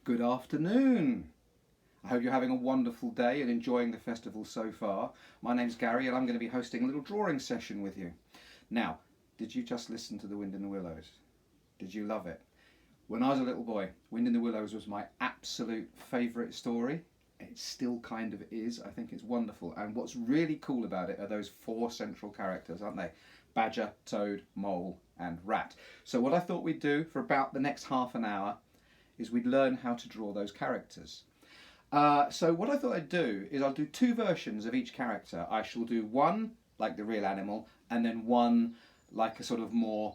Good afternoon. I hope you're having a wonderful day and enjoying the festival so far. My name's Gary and I'm going to be hosting a little drawing session with you. Now, did you just listen to The Wind in the Willows? Did you love it? When I was a little boy, Wind in the Willows was my absolute favourite story. It still kind of is. I think it's wonderful. And what's really cool about it are those four central characters, aren't they? Badger, Toad, Mole and Rat. So what I thought we'd do for about the next half an hour is we'd learn how to draw those characters. So what I thought I'd do is I'll do two versions of each character. I shall do one like the real animal and then one like a sort of more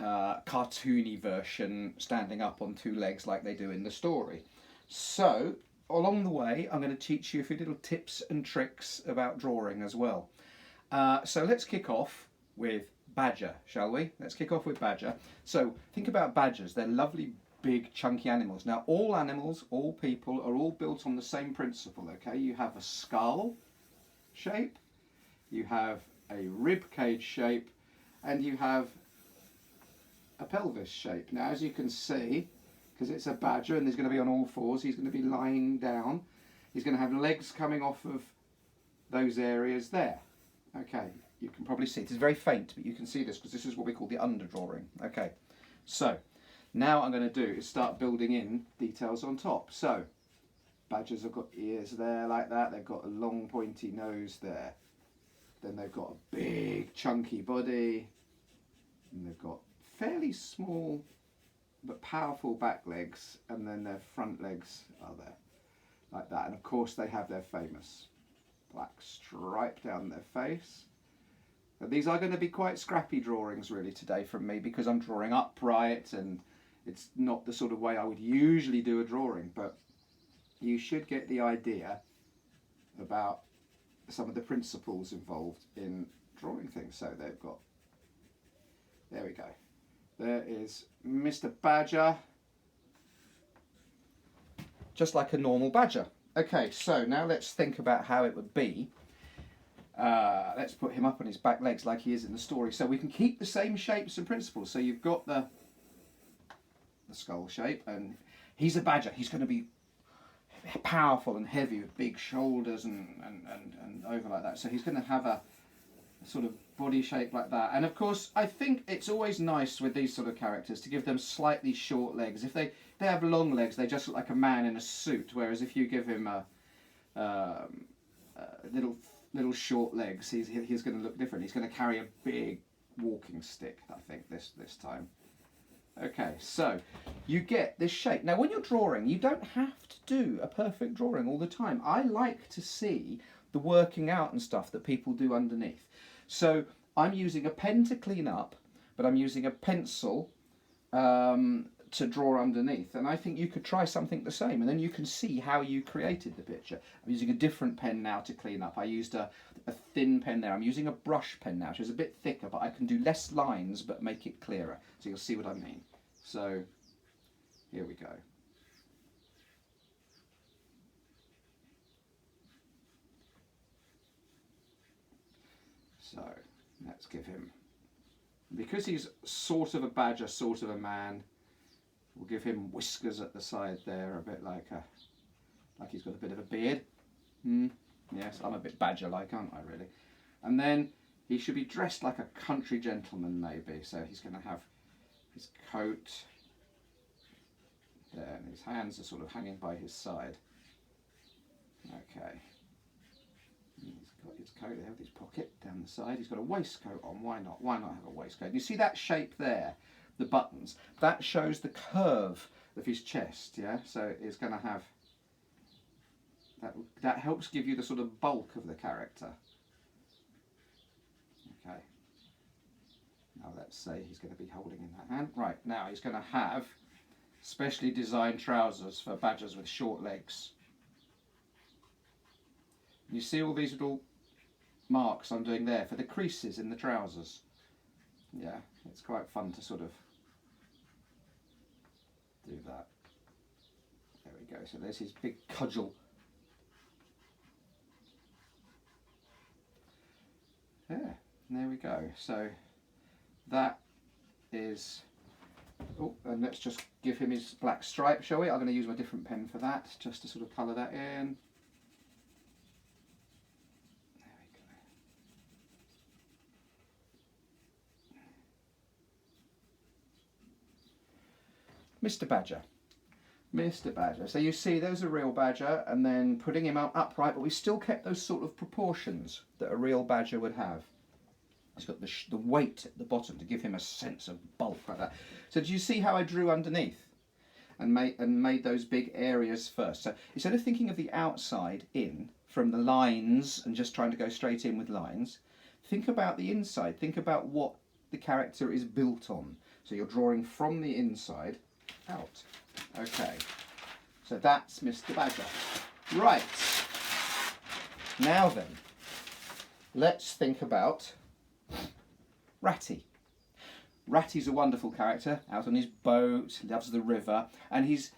cartoony version standing up on two legs like they do in the story. So along the way I'm going to teach you a few little tips and tricks about drawing as well. So let's kick off with Badger, shall we? Let's kick off with Badger. So think about badgers. They're lovely big chunky animals. Now all animals, all people are all built on the same principle, okay? You have a skull shape, you have a rib cage shape, and you have a pelvis shape. Now as you can see, because it's a badger and he's going to be on all fours, he's going to be lying down. He's going to have legs coming off of those areas there. Okay, you can probably see it. It's very faint, but you can see this because this is what we call the underdrawing. Okay, so now what I'm going to do is start building in details on top. So badgers have got ears there like that. They've got a long pointy nose there. Then they've got a big chunky body. And they've got fairly small but powerful back legs. And then their front legs are there like that. And of course they have their famous black stripe down their face. But these are going to be quite scrappy drawings really today from me because I'm drawing upright and it's not the sort of way I would usually do a drawing, but you should get the idea about some of the principles involved in drawing things. So they've got, there we go. There is Mr. Badger, just like a normal badger. Okay, so now let's think about how it would be. Let's put him up on his back legs like he is in the story. So we can keep the same shapes and principles. So you've got the skull shape, and he's a badger. He's going to be powerful and heavy with big shoulders and over like that. So he's going to have a sort of body shape like that. And of course, I think it's always nice with these sort of characters to give them slightly short legs. If they have long legs, they just look like a man in a suit. Whereas if you give him little short legs, he's going to look different. He's going to carry a big walking stick, I think, this time. Okay, so you get this shape. Now when you're drawing, you don't have to do a perfect drawing all the time. I like to see the working out and stuff that people do underneath. So I'm using a pen to clean up, but I'm using a pencil to draw underneath. And I think you could try something the same, and then you can see how you created the picture. I'm using a different pen now to clean up. I used a thin pen there. I'm using a brush pen now, which is a bit thicker, but I can do less lines but make it clearer. So you'll see what I mean. So here we go. So let's give him, because he's sort of a badger, sort of a man, we'll give him whiskers at the side there, a bit like he's got a bit of a beard. Yes, I'm a bit badger-like, aren't I, really? And then he should be dressed like a country gentleman, maybe. So he's going to have his coat there, and his hands are sort of hanging by his side. Okay. He's got his coat there with his pocket down the side. He's got a waistcoat on. Why not? Why not have a waistcoat? You see that shape there? The buttons, that shows the curve of his chest, yeah? So it's going to have, that helps give you the sort of bulk of the character. Okay. Now let's say he's going to be holding in that hand. Right, now he's going to have specially designed trousers for badgers with short legs. You see all these little marks I'm doing there for the creases in the trousers. Yeah, it's quite fun to sort of do that. There we go. So there's his big cudgel. Yeah, there we go. So that is Oh, and let's just give him his black stripe, shall we? I'm going to use my different pen for that, just to sort of colour that in. There we go. Mr. Badger. Mr. Badger. So you see, there's a real badger, and then putting him out upright, but we still kept those sort of proportions that a real badger would have. He's got the weight at the bottom to give him a sense of bulk like that. So do you see how I drew underneath and made those big areas first? So instead of thinking of the outside in from the lines and just trying to go straight in with lines, think about the inside. Think about what the character is built on. So you're drawing from the inside out. Okay, so that's Mr. Badger. Right, now then, let's think about Ratty. Ratty's a wonderful character, out on his boat, loves the river, and he's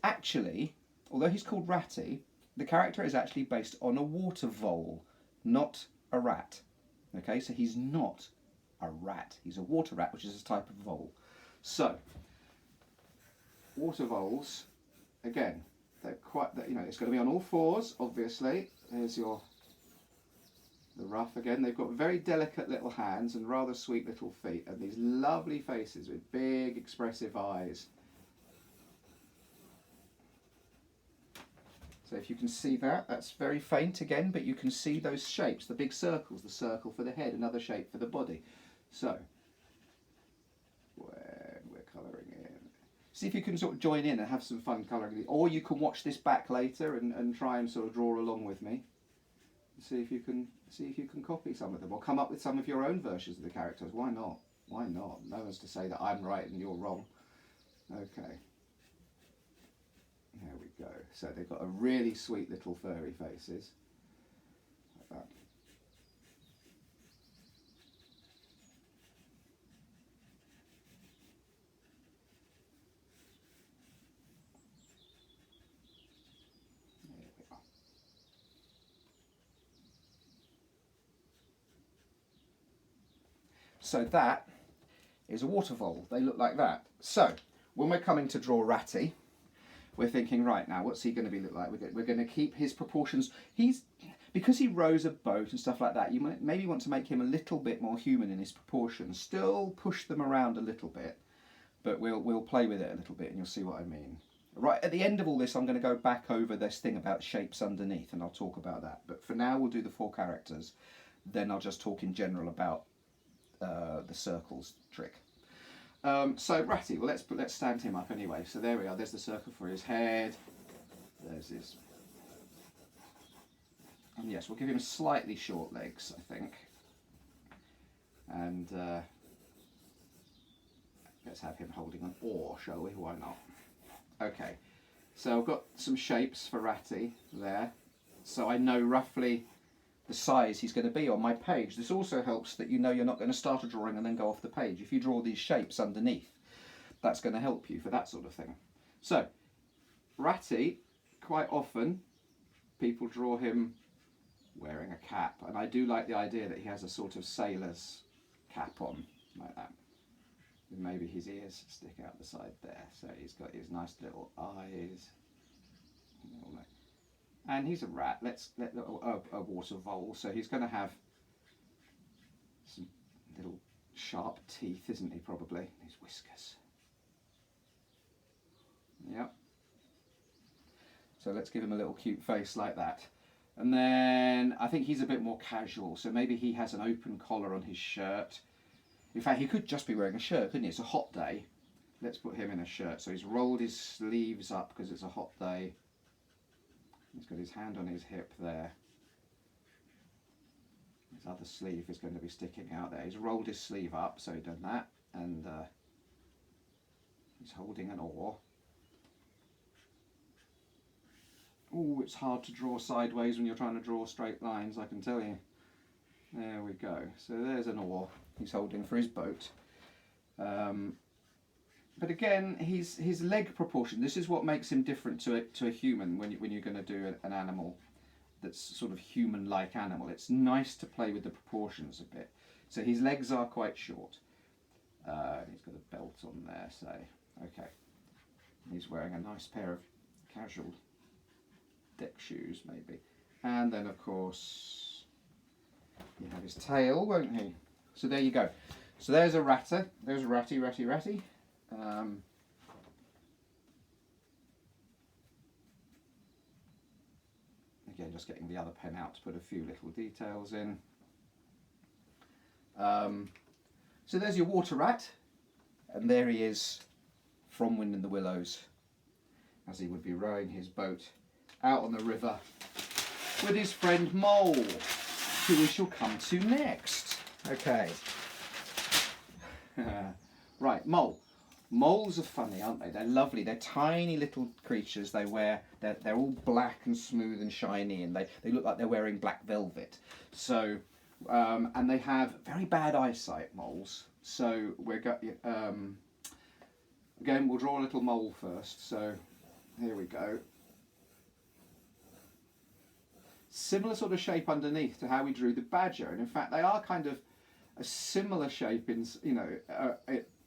actually, although he's called Ratty, the character is actually based on a water vole, not a rat. Okay, so he's not a rat, he's a water rat, which is a type of vole. So, water voles, again, they're quite, you know, it's going to be on all fours, obviously. There's the ruff again. They've got very delicate little hands and rather sweet little feet, and these lovely faces with big expressive eyes. So if you can see that, that's very faint again, but you can see those shapes, the big circles, the circle for the head, another shape for the body. So, when we're colouring in, see if you can sort of join in and have some fun colouring, or you can watch this back later and try and sort of draw along with me. See if you can copy some of them, or come up with some of your own versions of the characters. Why not? Why not? No one's to say that I'm right and you're wrong. Okay. There we go. So they've got a really sweet little furry faces. Like that. So that is a water vole. They look like that. So when we're coming to draw Ratty, we're thinking, right, now what's he going to look like? We're going to keep his proportions. Because he rows a boat and stuff like that, you might maybe want to make him a little bit more human in his proportions. Still push them around a little bit, but we'll play with it a little bit, and you'll see what I mean. Right at the end of all this, I'm going to go back over this thing about shapes underneath, and I'll talk about that. But for now, we'll do the 4 characters. Then I'll just talk in general about the circles trick. So Ratty, well, let's stand him up anyway. So there we are. There's the circle for his head. There's his. And yes, we'll give him slightly short legs, I think. And let's have him holding an oar, shall we? Why not? Okay. So I've got some shapes for Ratty there. So I know roughly the size he's going to be on my page. This also helps that you know you're not going to start a drawing and then go off the page. If you draw these shapes underneath, that's going to help you for that sort of thing. So, Ratty, quite often people draw him wearing a cap, and I do like the idea that he has a sort of sailor's cap on, like that. And maybe his ears stick out the side there, so he's got his nice little eyes. And he's a rat, a water vole, so he's going to have some little sharp teeth, isn't he, probably? His whiskers. Yep. So let's give him a little cute face like that. And then I think he's a bit more casual, so maybe he has an open collar on his shirt. In fact, he could just be wearing a shirt, couldn't he? It's a hot day. Let's put him in a shirt. So he's rolled his sleeves up because it's a hot day. He's got his hand on his hip there. His other sleeve is going to be sticking out there. He's rolled his sleeve up, so he's done that, and he's holding an oar. Oh, it's hard to draw sideways when you're trying to draw straight lines, I can tell you. There we go. So there's an oar he's holding for his boat. But again, his leg proportion, this is what makes him different to a human when you're going to do an animal that's sort of human-like animal. It's nice to play with the proportions a bit. So his legs are quite short. He's got a belt on there, say. Okay. He's wearing a nice pair of casual deck shoes, maybe. And then, of course, you have his tail, won't he? So there you go. So there's a ratter. There's Ratty, Ratty, Ratty. Again, just getting the other pen out to put a few little details in. So there's your water rat. And there he is from Wind in the Willows, as he would be rowing his boat out on the river with his friend Mole, who we shall come to next. Okay. Right, Mole. Moles are funny, aren't they? They're lovely. They're tiny little creatures. They're all black and smooth and shiny, and they look like they're wearing black velvet. So, and they have very bad eyesight, moles. So again, we'll draw a little mole first. So here we go. Similar sort of shape underneath to how we drew the badger, and in fact they are kind of a similar shape in, you know,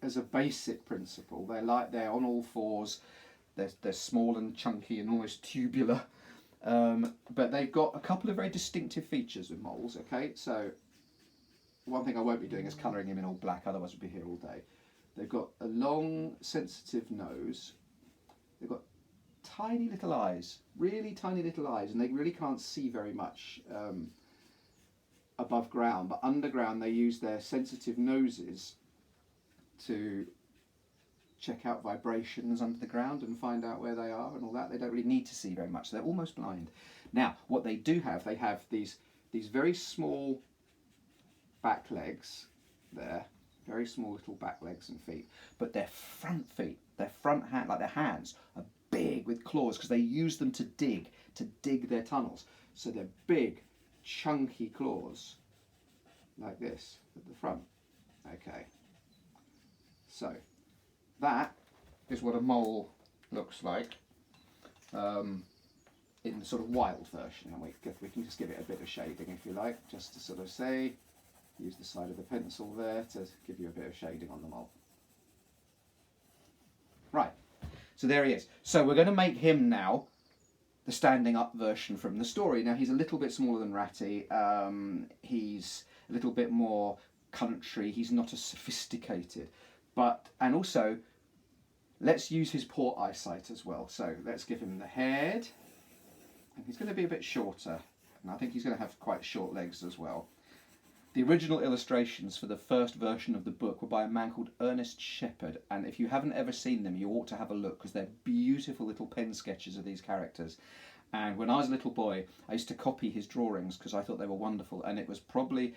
as a basic principle. They're on all fours. They're small and chunky and almost tubular, but they've got a couple of very distinctive features with moles. Okay, so one thing I won't be doing is colouring him in all black, otherwise we'd be here all day. They've got a long, sensitive nose. They've got tiny little eyes, really tiny little eyes, and they really can't see very much above ground, but underground they use their sensitive noses to check out vibrations under the ground and find out where they are and all that. They don't really need to see very much. They're almost blind. Now, what they do have, they have these very small back legs there, very small little back legs and feet, but their front feet, their front hand, like their hands, are big with claws because they use them to dig their tunnels. So they're big, chunky claws, like this at the front. Okay. So that is what a mole looks like in the sort of wild version, and we can just give it a bit of shading if you like, just to sort of say, use the side of the pencil there to give you a bit of shading on the mole. Right, so there he is. So we're going to make him now the standing up version from the story. Now he's a little bit smaller than Ratty, he's a little bit more country, he's not as sophisticated, and also let's use his poor eyesight as well. So let's give him the head, and he's going to be a bit shorter, and I think he's going to have quite short legs as well. The original illustrations for the first version of the book were by a man called Ernest Shepherd, and if you haven't ever seen them, you ought to have a look because they're beautiful little pen sketches of these characters. And when I was a little boy, I used to copy his drawings because I thought they were wonderful, and it was probably,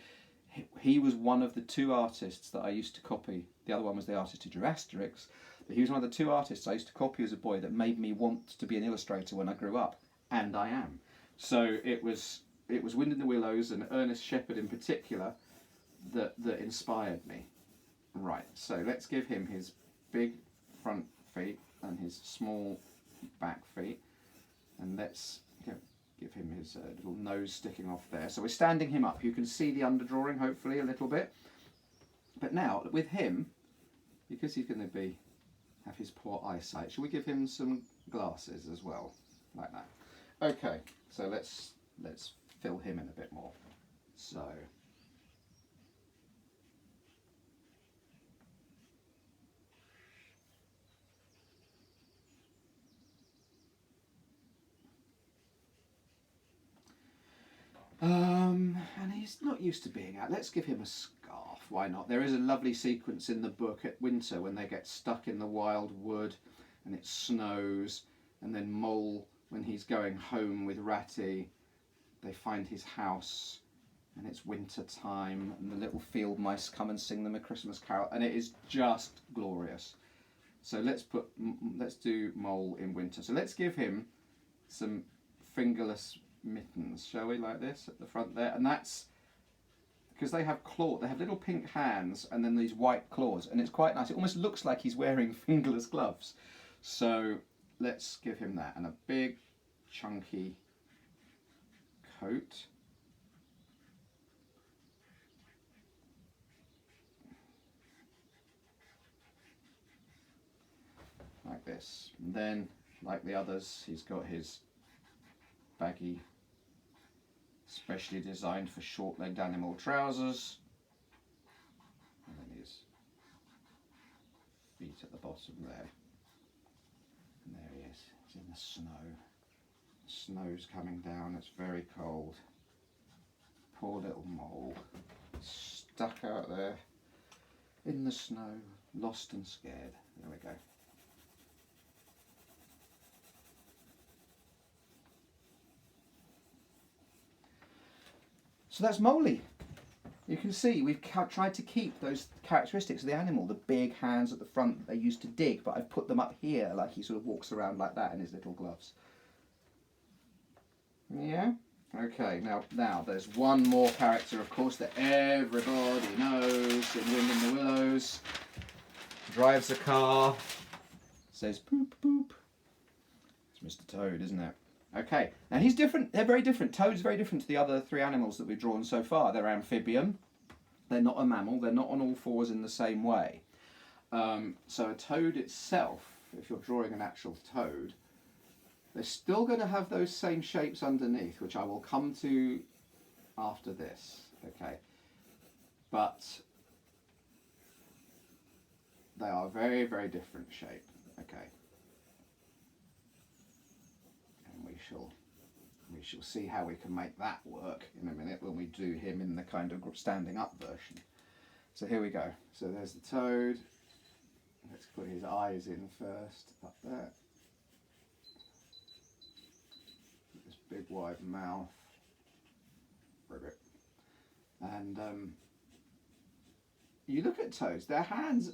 he was one of the two artists that I used to copy. The other one was the artist who drew Asterix, but he was one of the two artists I used to copy as a boy that made me want to be an illustrator when I grew up, and I am. So it was Wind in the Willows and Ernest Shepherd in particular that inspired me. Right, so let's give him his big front feet and his small back feet, and let's give him his little nose sticking off there. So we're standing him up. You can see the underdrawing hopefully a little bit. But now with him, because he's going to have his poor eyesight, shall we give him some glasses as well, like that? Okay, so let's fill him in a bit more. So and he's not used to being out. Let's give him a scarf. Why not? There is a lovely sequence in the book at winter when they get stuck in the wild wood and it snows, and then Mole, when he's going home with Ratty, they find his house and it's winter time and the little field mice come and sing them a Christmas carol, and it is just glorious. So let's do Mole in winter. So let's give him some fingerless mittens, shall we, like this at the front there, and that's because they have little pink hands and then these white claws, and it's quite nice. It almost looks like he's wearing fingerless gloves. So let's give him that, and a big chunky coat. like this. And then, like the others, he's got his baggy, specially designed for short-legged animal trousers. And then his feet at the bottom there. And there he is. He's in the snow. The snow's coming down. It's very cold. Poor little mole. Stuck out there in the snow, lost and scared. There we go. So that's Moley. You can see we've tried to keep those characteristics of the animal, the big hands at the front that they used to dig, but I've put them up here, like he sort of walks around like that in his little gloves. Yeah? Okay, now there's one more character, of course, that everybody knows in Wind in the Willows. Drives a car, says boop boop. It's Mr. Toad, isn't it? Okay, and he's different. They're very different. Toad's very different to the other three animals that we've drawn so far. They're amphibian. They're not a mammal. They're not on all fours in the same way. So a toad itself, if you're drawing an actual toad, they're still going to have those same shapes underneath, which I will come to after this. Okay, but they are very, very different shape. Okay. We shall see how we can make that work in a minute when we do him in the kind of standing up version. So here we go. So there's the toad. Let's put his eyes in first, up there. This big wide mouth. Ribbit. And you look at toads, their hands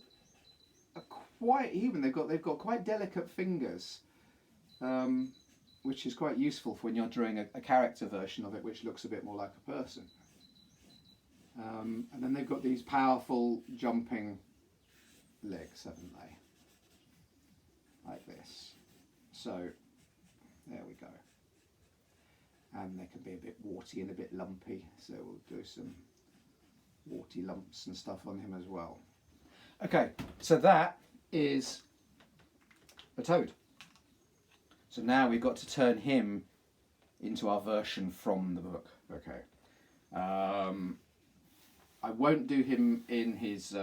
are quite even. They've got quite delicate fingers. Which is quite useful for when you're drawing a character version of it, which looks a bit more like a person. And then they've got these powerful jumping legs, haven't they? Like this. So, there we go. And they can be a bit warty and a bit lumpy, so we'll do some warty lumps and stuff on him as well. Okay, so that is a toad. So now we've got to turn him into our version from the book. Okay. I won't do him in his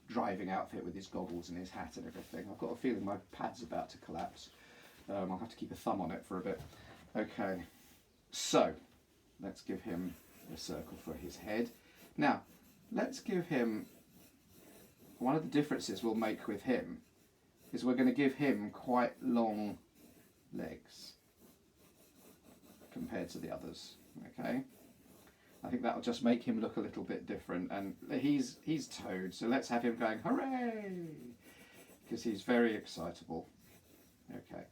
driving outfit with his goggles and his hat and everything. I've got a feeling my pad's about to collapse. I'll have to keep a thumb on it for a bit. Okay. So, let's give him a circle for his head. Now, let's give him... One of the differences we'll make with him is we're going to give him quite long legs compared to the others. Okay, I think that'll just make him look a little bit different, and he's Toad, so let's have him going hooray, because he's very excitable. Okay,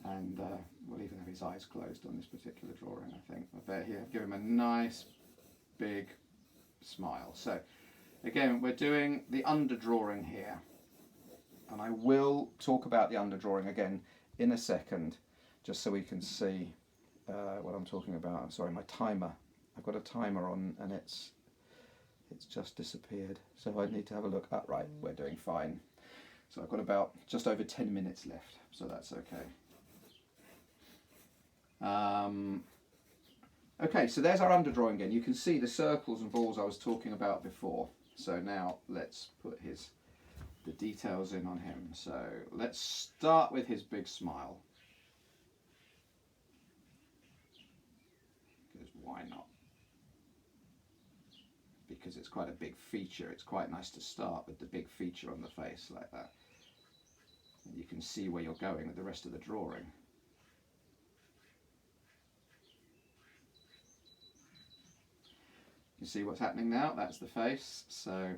and we'll even have his eyes closed on this particular drawing. I think I bet here give him a nice big smile. So again, we're doing the underdrawing here, and I will talk about the underdrawing again in a second, just so we can see what I'm talking about. I'm sorry, my timer. I've got a timer on and it's just disappeared. So I need to have a look. Ah, right, we're doing fine. So I've got about just over 10 minutes left, so that's okay. Okay, so there's our underdrawing again. You can see the circles and balls I was talking about before. So now let's put the details in on him. So let's start with his big smile. Because why not? Because it's quite a big feature. It's quite nice to start with the big feature on the face like that. And you can see where you're going with the rest of the drawing. You see what's happening now? That's the face. So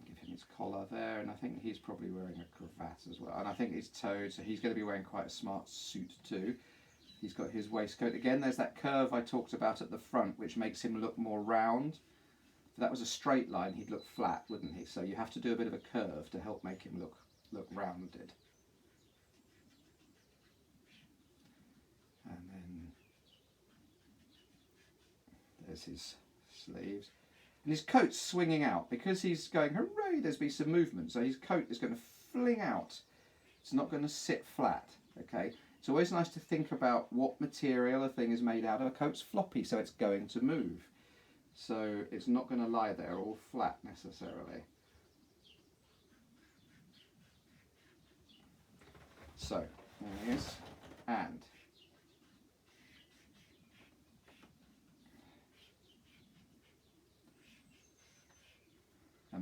give him his collar there, and I think he's probably wearing a cravat as well. And I think he's Toad, so he's going to be wearing quite a smart suit too. He's got his waistcoat. Again, there's that curve I talked about at the front, which makes him look more round. If that was a straight line, he'd look flat, wouldn't he? So you have to do a bit of a curve to help make him look rounded. And then there's his sleeves. And his coat's swinging out because he's going hooray you there's been some movement. So his coat is going to fling out. It's not going to sit flat, okay? It's always nice to think about what material a thing is made out of. A coat's floppy, so it's going to move. So it's not going to lie there all flat necessarily. So, there he is, and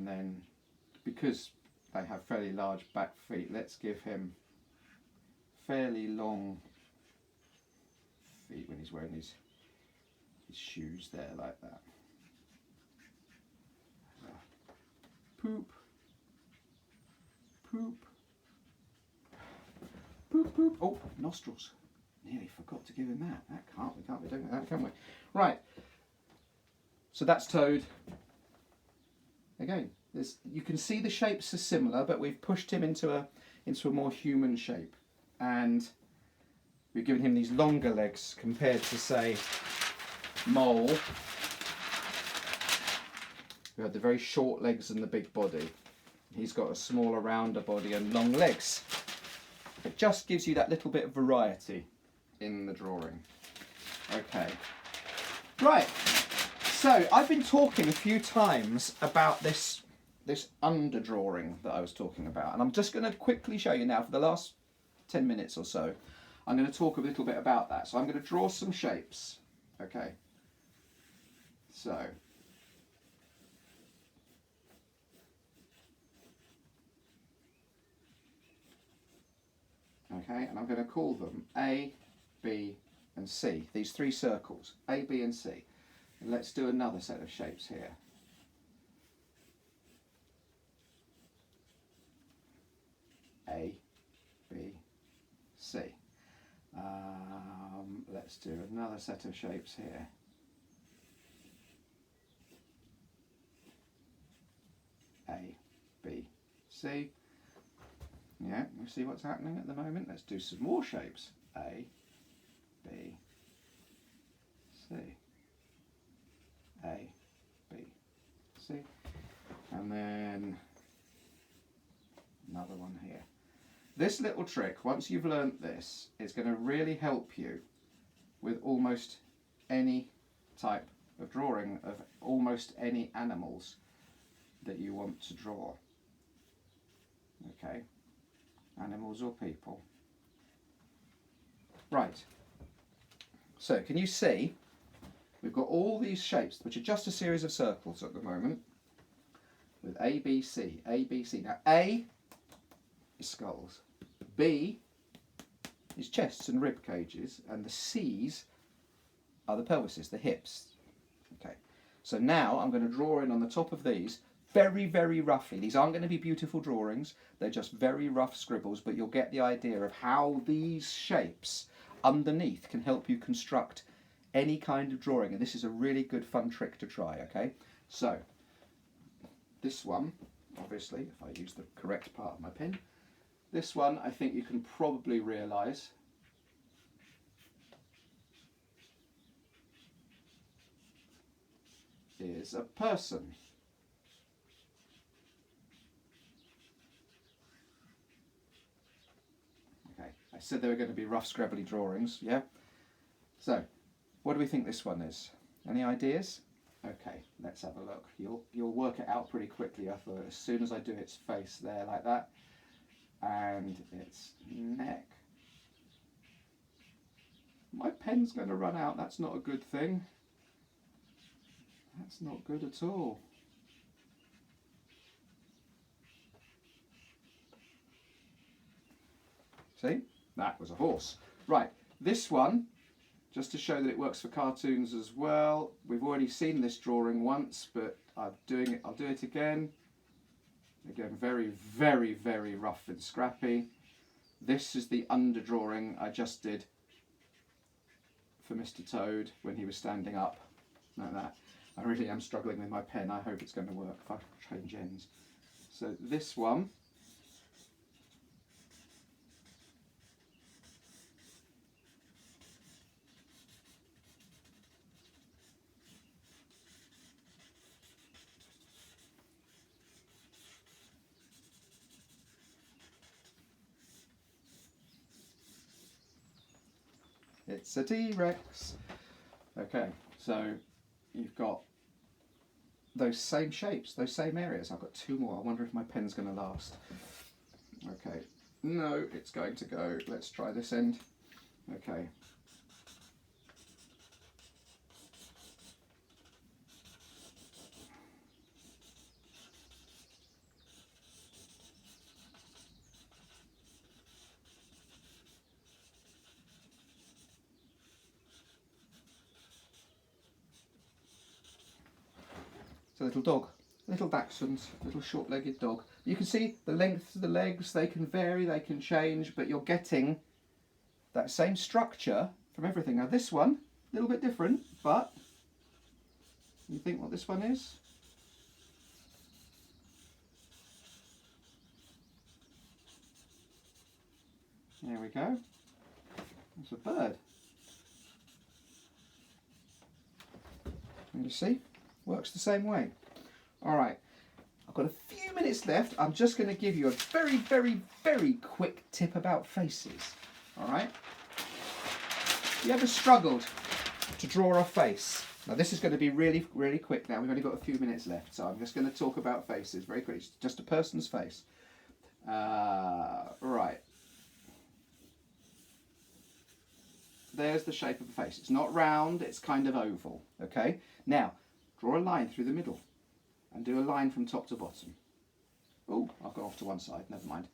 then, because they have fairly large back feet, let's give him fairly long feet when he's wearing his shoes there like that. Poop, poop, poop, poop. Oh, nostrils. Nearly forgot to give him that. We can't be doing that, can we? Right. So that's Toad. Again, you can see the shapes are similar, but we've pushed him into a more human shape, and we've given him these longer legs compared to, say, Mole, who had the very short legs and the big body. He's got a smaller, rounder body and long legs. It just gives you that little bit of variety in the drawing. Okay. Right. So I've been talking a few times about this underdrawing that I was talking about, and I'm just going to quickly show you now for the last 10 minutes or so. I'm going to talk a little bit about that. So I'm going to draw some shapes. Okay. So okay, and I'm going to call them A, B and C, these three circles, A, B and C. And let's do another set of shapes here. A, B, C. Let's do another set of shapes here. A, B, C. Yeah, you see what's happening at the moment? Let's do some more shapes. A, B, C. A, B, C. And then another one here. This little trick, once you've learnt this, is going to really help you with almost any type of drawing of almost any animals that you want to draw. Okay, animals or people. Right, so can you see we've got all these shapes which are just a series of circles at the moment with A, B, C, A, B, C. Now A is skulls, B is chests and rib cages, and the C's are the pelvises, the hips. Okay, so now I'm going to draw in on the top of these very, very roughly. These aren't going to be beautiful drawings, they're just very rough scribbles, but you'll get the idea of how these shapes underneath can help you construct any kind of drawing, and this is a really good fun trick to try. Okay, so this one, obviously, if I use the correct part of my pen, this one I think you can probably realise is a person. Okay, I said they were going to be rough scrabbly drawings, yeah? So, what do we think this one is? Any ideas? Okay, let's have a look. You'll work it out pretty quickly. I thought as soon as I do its face there like that, and its neck. My pen's going to run out. That's not a good thing. That's not good at all. See? That was a horse. Right, this one, just to show that it works for cartoons as well. We've already seen this drawing once, but I'll do it again. Again, very, very, very rough and scrappy. This is the underdrawing I just did for Mr. Toad when he was standing up, like that. I really am struggling with my pen. I hope it's going to work if I change ends. So this one, It's a T-Rex. Okay, so you've got those same shapes, those same areas. I've got two more. I wonder if my pen's going to last. Okay, no, it's going to go. Let's try this end. Okay. It's a little dog, little dachshund, little short-legged dog. You can see the length of the legs, they can vary, they can change, but you're getting that same structure from everything. Now this one, a little bit different, but you think what this one is? There we go. It's a bird. And you see? Works the same way. All right, I've got a few minutes left. I'm just going to give you a very, very, very quick tip about faces. All right? You ever struggled to draw a face? Now this is going to be really, really quick now. We've only got a few minutes left, so I'm just going to talk about faces very quickly. It's just a person's face. Right. There's the shape of the face. It's not round, it's kind of oval. Okay? Now, draw a line through the middle and do a line from top to bottom. Oh, I've gone off to one side, never mind.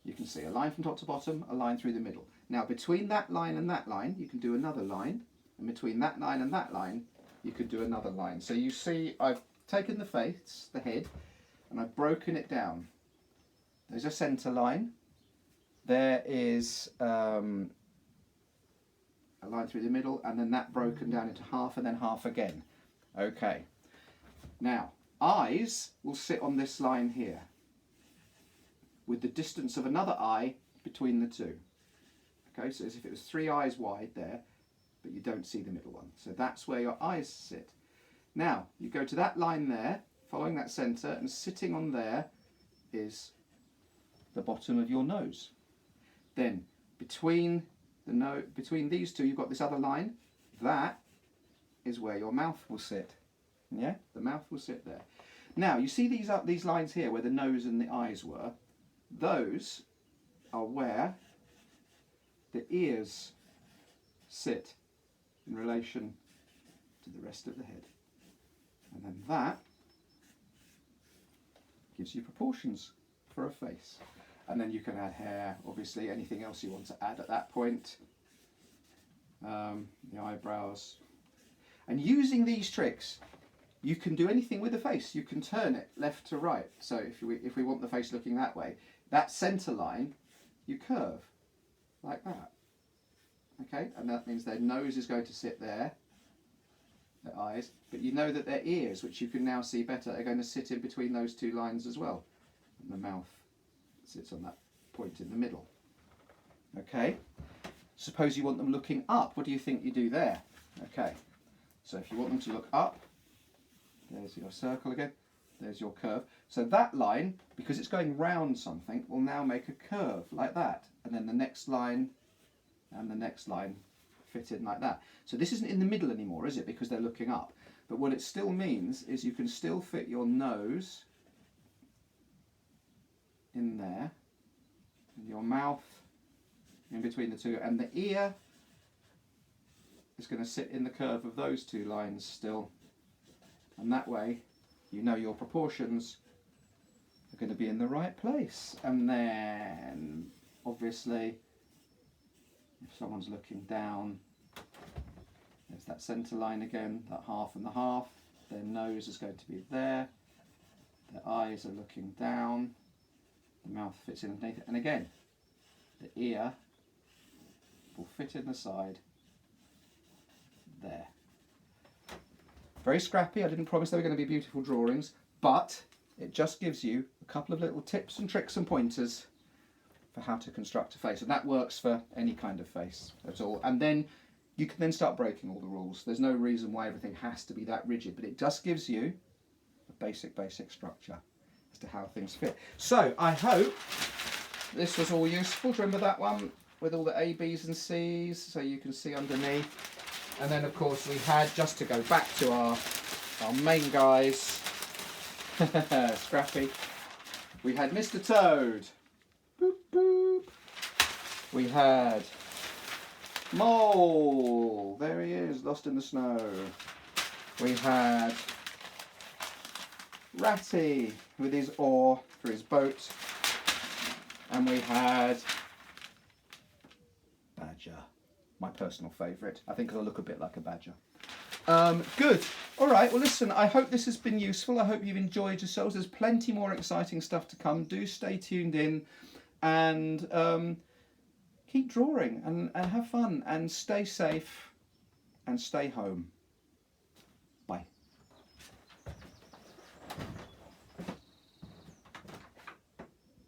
You can see a line from top to bottom, a line through the middle. Now between that line and that line, you can do another line, and between that line and that line, you could do another line. So you see I've taken the face, the head, and I've broken it down. There's a centre line. There is a line through the middle, and then that broken down into half and then half again. Okay, now eyes will sit on this line here with the distance of another eye between the two. Okay, so as if it was 3 eyes wide there, but you don't see the middle one. So that's where your eyes sit. Now you go to that line there, following that centre, and sitting on there is the bottom of your nose. Then between these two, you've got this other line. That is where your mouth will sit. Yeah, the mouth will sit there. Now you see these lines here where the nose and the eyes were. Those are where the ears sit in relation to the rest of the head. And then that gives you proportions for a face. And then you can add hair, obviously, anything else you want to add at that point. The eyebrows. And using these tricks, you can do anything with the face. You can turn it left to right. So if we want the face looking that way, that centre line, you curve like that. Okay, and that means their nose is going to sit there, their eyes, but you know that their ears, which you can now see better, are going to sit in between those two lines as well. And the mouth sits on that point in the middle. Okay, suppose you want them looking up. What do you think you do there? Okay, so if you want them to look up, there's your circle again, there's your curve. So that line, because it's going round something, will now make a curve like that. And then the next line and the next line fit in like that. So this isn't in the middle anymore, is it? Because they're looking up. But what it still means is you can still fit your nose in there, and your mouth in between the two, and the ear is going to sit in the curve of those two lines still. And that way, you know your proportions are going to be in the right place. And then, obviously, if someone's looking down, there's that centre line again, that half and the half. Their nose is going to be there. Their eyes are looking down. The mouth fits in underneath it. And again, the ear will fit in the side there. Very scrappy. I didn't promise they were going to be beautiful drawings, but it just gives you a couple of little tips and tricks and pointers for how to construct a face, and that works for any kind of face at all. And then you can then start breaking all the rules. There's no reason why everything has to be that rigid, but it just gives you a basic structure as to how things fit. So I hope this was all useful. Do you remember that one? with all the A, B's and C's, so you can see underneath. And then of course we had, just to go back to our main guys, Scrappy, we had Mr. Toad, boop boop. We had Mole, there he is, lost in the snow. We had Ratty with his oar for his boat. And we had Badger, my personal favourite. I think it'll look a bit like a badger. Good. All right. Well, listen, I hope this has been useful. I hope you've enjoyed yourselves. There's plenty more exciting stuff to come. Do stay tuned in and keep drawing and have fun and stay safe and stay home.